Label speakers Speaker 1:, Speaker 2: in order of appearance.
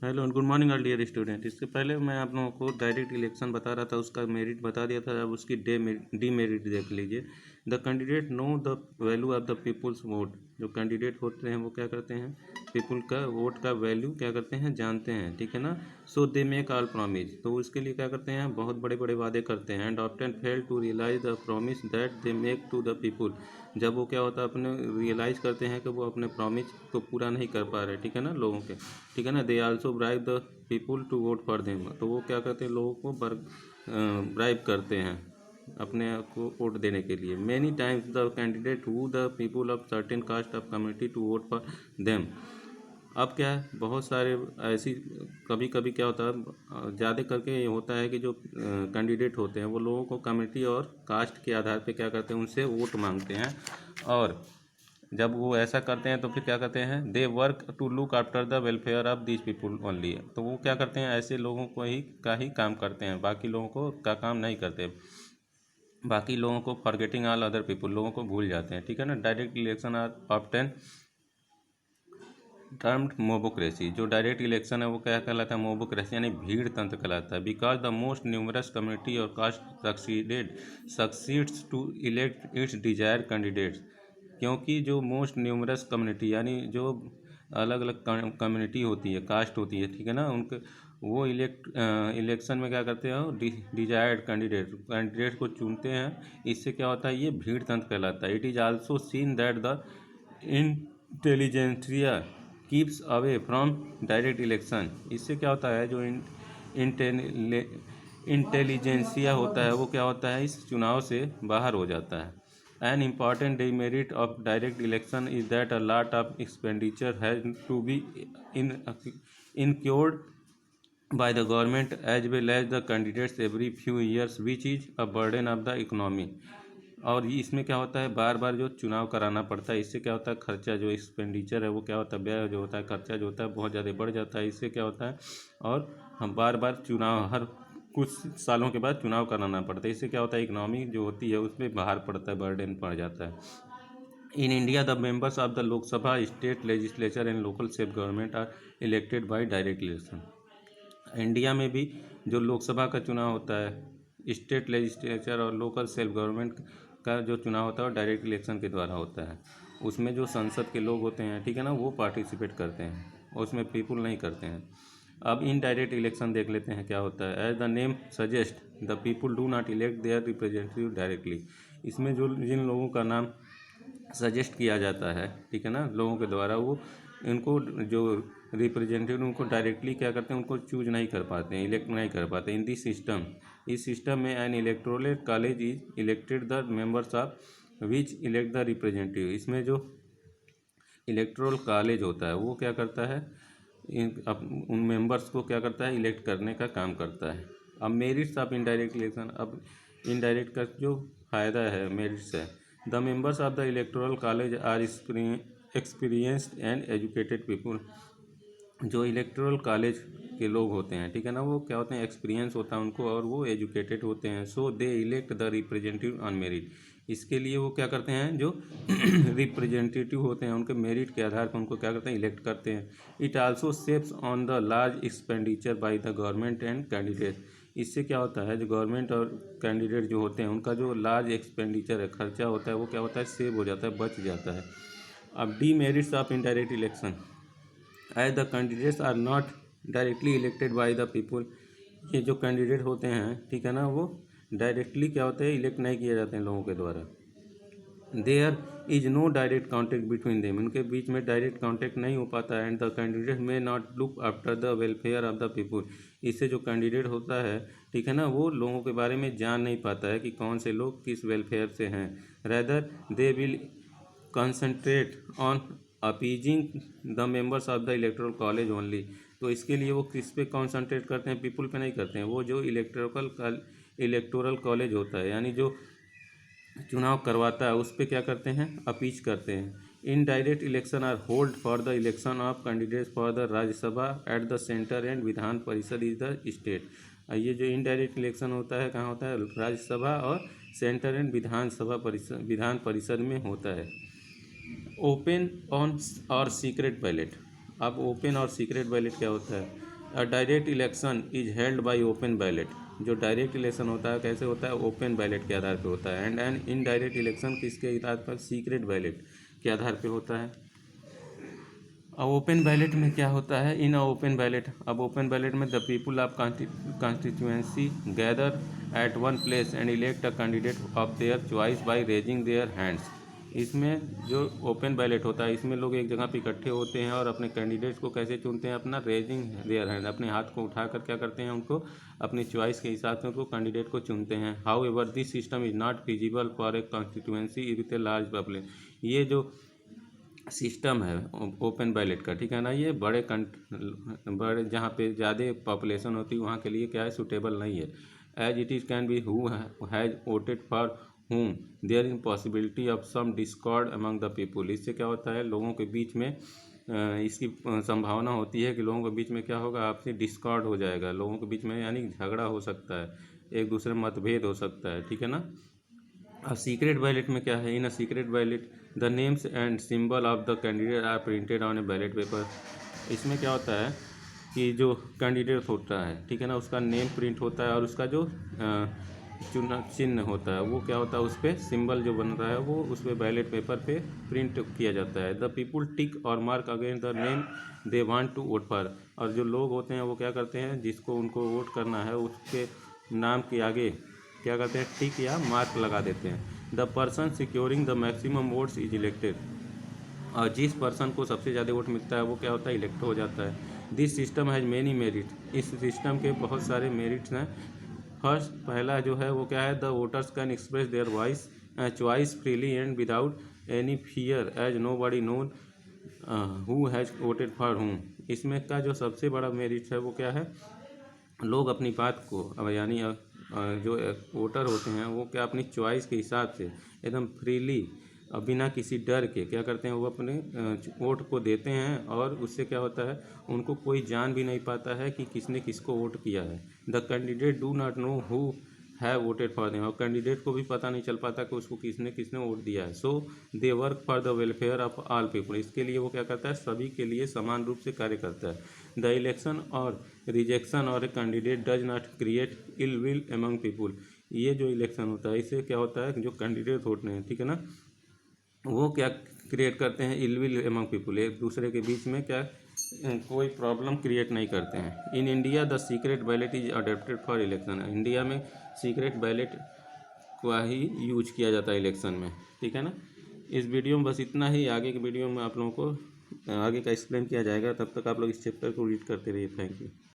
Speaker 1: Hello and good morning all dear student. इससे पहले मैं आप लोगों को डायरेक्ट इलेक्शन बता रहा था, उसका मेरिट बता दिया था। अब उसकी डीमेरिट देख लीजिए। The candidate know the value of the people's vote. जो कैंडिडेट होते हैं वो क्या करते हैं, पीपुल का वोट का वैल्यू क्या करते हैं, जानते हैं, ठीक है ना। सो दे मेक ऑल प्रॉमिस, तो उसके लिए क्या करते हैं, बहुत बड़े बड़े वादे करते हैं। And often fail to realise the promise that they make to the people. जब वो क्या होता है, अपने रियलाइज़ करते हैं कि वो अपने प्रॉमिस को पूरा नहीं कर पा रहे, ठीक है ना, लोगों के, ठीक है ना। They also bribe the people to vote for them, तो वो क्या करते हैं, लोगों को ब्राइब करते हैं अपने को वोट देने के लिए। Many times the candidate who the people of certain caste of community to vote for them. अब क्या है, बहुत सारे ऐसी, कभी कभी क्या होता है, ज़्यादा करके ये होता है कि जो कैंडिडेट होते हैं वो लोगों को कम्युनिटी और कास्ट के आधार पे क्या करते हैं, उनसे वोट मांगते हैं। और जब वो ऐसा करते हैं तो फिर क्या करते हैं, they work to look after the welfare of these people only. तो वो क्या करते हैं, ऐसे लोगों को ही का ही काम करते हैं, बाकी लोगों को का काम नहीं करते। बाकी लोगों को फॉरगेटिंग ऑल अदर पीपुल, लोगों को भूल जाते हैं, ठीक है ना। Direct election are often termed mobocracy. जो डायरेक्ट इलेक्शन है वो क्या कहलाता है, मोबोक्रेसी यानी भीड़ तंत्र कहलाता है। Because the most numerous community और caste succeeds to elect its desire candidates. क्योंकि जो मोस्ट न्यूमरस कम्युनिटी यानी जो अलग अलग कम्युनिटी होती है, कास्ट होती है, ठीक है ना, उनके वो इलेक्शन में क्या करते हैं, डिजायर्ड कैंडिडेट को चुनते हैं। इससे क्या होता है, ये भीड़ तंत्र कहलाता है। It is also seen that the intelligentsia keeps away from direct election. इससे क्या होता है, जो इंटेलिजेंसिया होता है वो क्या होता है, इस चुनाव से बाहर हो जाता है। An important demerit of direct election is that a lot of expenditure has to be in incurred by the government as well as the candidates every few years, which is a burden of the economy। और इसमें क्या होता है, बार बार जो चुनाव कराना पड़ता है, इससे क्या होता है, खर्चा जो एक्सपेंडिचर है वो क्या होता है, व्यय जो होता है, खर्चा जो होता है बहुत ज़्यादा बढ़ जाता है। इससे क्या होता है, और हम बार बार चुनाव, हर कुछ सालों के बाद चुनाव कराना पड़ता है। इससे क्या होता है, इकनॉमी जो होती है उसमें बाहर पड़ता है, बर्डन पड़ जाता है। In India the members of the Lok Sabha, state legislature and local self government are elected by direct election. India में भी जो लोकसभा का चुनाव होता है, स्टेट लेजिस्लेचर और लोकल सेल्फ गवर्नमेंट का जो चुनाव होता है वो डायरेक्ट इलेक्शन के द्वारा होता है। उसमें जो संसद के लोग होते हैं, ठीक है ना, वो पार्टिसिपेट करते हैं और उसमें पीपुल नहीं करते हैं। अब इनडायरेक्ट इलेक्शन देख लेते हैं क्या होता है। As the name suggest the people do not elect their representative directly. इसमें जो जिन लोगों का नाम सजेस्ट किया जाता है, ठीक है ना, लोगों के द्वारा, वो इनको जो रिप्रेजेंटेटिव उनको डायरेक्टली क्या करते हैं, उनको चूज नहीं कर पाते हैं, इलेक्ट नहीं कर पाते। इन दिस सिस्टम, इस सिस्टम में N electoral college is elected the members of which elect the representative. इसमें जो इलेक्टोरल कॉलेज होता है वो क्या करता है, उन मेंबर्स को क्या करता है, इलेक्ट करने का काम करता है। अब मेरिट्स ऑफ इनडायरेक्ट इलेक्शन। अब इनडायरेक्ट का जो फ़ायदा है, मेरिट्स है। The members of the electoral college are experienced and educated people. जो इलेक्टोरल कॉलेज के लोग होते हैं, ठीक है ना, वो क्या होते हैं, एक्सपीरियंस होता है उनको और वो एजुकेटेड होते हैं। So they elect the representative on merit. इसके लिए वो क्या करते हैं, जो रिप्रेजेंटेटिव होते हैं उनके मेरिट के आधार पर उनको क्या करते हैं, इलेक्ट करते हैं। It also saves on the large expenditure by the government and candidate. इससे क्या होता है, जो गवर्नमेंट और कैंडिडेट जो होते हैं उनका जो लार्ज एक्सपेंडिचर है, खर्चा होता है, वो क्या होता है, सेव हो जाता है, बच जाता है। अब demerits of indirect election. As the candidates are not directly elected by the people. ये जो कैंडिडेट होते हैं, ठीक है ना, वो डायरेक्टली क्या होते हैं, इलेक्ट नहीं किए जाते हैं लोगों के द्वारा। There is no direct contact between them, उनके बीच में डायरेक्ट कॉन्टेक्ट नहीं हो पाता है। And the candidate may not look after the welfare of the people. इससे जो कैंडिडेट होता है, ठीक है ना, वो लोगों के बारे में जान नहीं पाता है कि कौन से लोग किस वेलफेयर से हैं। Rather they will concentrate on appeasing the members of the electoral college only. तो इसके लिए वो किस पे कॉन्संट्रेट करते हैं, पीपुल पे नहीं करते हैं। वो जो इलेक्टोरल कॉलेज होता है, यानी जो चुनाव करवाता है, उस पर क्या करते हैं, अपीच करते हैं। Indirect election are hold for the election of candidates for the Rajya Sabha at the centre and Vidhan Parishad is the state. ये जो इनडायरेक्ट इलेक्शन होता है, कहाँ होता है, राज्यसभा और सेंटर एंड विधान परिषद में होता है। ओपन ऑन और सीक्रेट बैलेट। अब ओपन और सीक्रेट बैलेट क्या होता है? अ direct election is held by open ballot. जो डायरेक्ट इलेक्शन होता है कैसे होता है? ओपन बैलेट के आधार पर होता है। एंड एन इनडायरेक्ट इलेक्शन किसके आधार पर? सीक्रेट बैलेट के आधार पर होता है। अब ओपन बैलेट में क्या होता है? इन ओपन बैलेट, अब ओपन बैलेट में the people of constituency gather at one place and elect a candidate of their choice by raising their hands. इसमें जो ओपन बैलेट होता है इसमें लोग एक जगह पे इकट्ठे होते हैं और अपने कैंडिडेट्स को कैसे चुनते हैं? अपना रेजिंग देयर हैंड, अपने हाथ को उठाकर क्या करते हैं? उनको अपनी चॉइस के हिसाब से उनको कैंडिडेट को चुनते हैं। How ever this system is not feasible for a constituency with a large population. ये जो सिस्टम है ओपन बैलेट का, ठीक है ना, ये बड़े जहाँ पे ज़्यादा पॉपुलेशन होती है वहाँ के लिए क्या है? सूटेबल नहीं है। As it is can be who has voted for whom there in possibility of some discord among the people. इससे क्या होता है? लोगों के बीच में इसकी संभावना होती है कि लोगों के बीच में क्या होगा? आपसी डिस्कॉर्ड हो जाएगा लोगों के बीच में, यानी झगड़ा हो सकता है, एक दूसरे में मतभेद हो सकता है, ठीक है ना। अब सीक्रेट बैलेट में क्या है? In a secret ballot the names and symbol of the candidate are printed on a ballot paper. इसमें क्या होता है कि जो कैंडिडेट होता है, ठीक है ना, उसका नेम प्रिंट होता है और उसका जो चुना चिन्ह होता है वो क्या होता है? उस पर सिंबल जो बन रहा है वो उस पर बैलेट पेपर पे प्रिंट किया जाता है। द पीपुल टिक और mark against the name they want to vote for. और जो लोग होते हैं वो क्या करते हैं? जिसको उनको वोट करना है उसके नाम के आगे क्या करते हैं? टिक या मार्क लगा देते हैं। The person securing the maximum votes is elected. और जिस पर्सन को सबसे ज़्यादा वोट मिलता है वो क्या होता है? इलेक्ट हो जाता है। This system has many merit. इस सिस्टम के बहुत सारे मेरिट्स हैं। फर्स्ट, पहला जो है वो क्या है? The voters can express their voice choice freely and without any fear as nobody known who has voted for whom. इसमें का जो सबसे बड़ा मेरिट है वो क्या है? लोग अपनी बात को अब यानी जो वोटर होते हैं वो क्या अपनी चॉइस के हिसाब से एकदम फ्रीली बिना किसी डर के क्या करते हैं? वो अपने वोट को देते हैं और उससे क्या होता है? उनको कोई जान भी नहीं पाता है कि किसने किसको वोट किया है। The candidate do not know who have voted for them. और कैंडिडेट को भी पता नहीं चल पाता कि उसको किसने किसने वोट दिया है। So they work for the welfare of all people. इसके लिए वो क्या करता है? सभी के लिए समान रूप से कार्य करता है। द इलेक्शन और रिजेक्शन और a candidate does not create ill will among people. ये जो इलेक्शन होता है इससे क्या होता है? जो कैंडिडेट होते हैं, ठीक है ना, वो क्या क्रिएट करते हैं? Ill will among people. एक दूसरे के बीच में क्या कोई प्रॉब्लम क्रिएट नहीं करते हैं। इन India the secret ballot is adapted for election. India में सीक्रेट बैलेट का ही यूज किया जाता है इलेक्शन में, ठीक है ना। इस वीडियो में बस इतना ही। आगे के वीडियो में आप लोगों को आगे का एक्सप्लेन किया जाएगा। तब तक आप लोग इस चैप्टर को रीड करते रहिए। Thank you.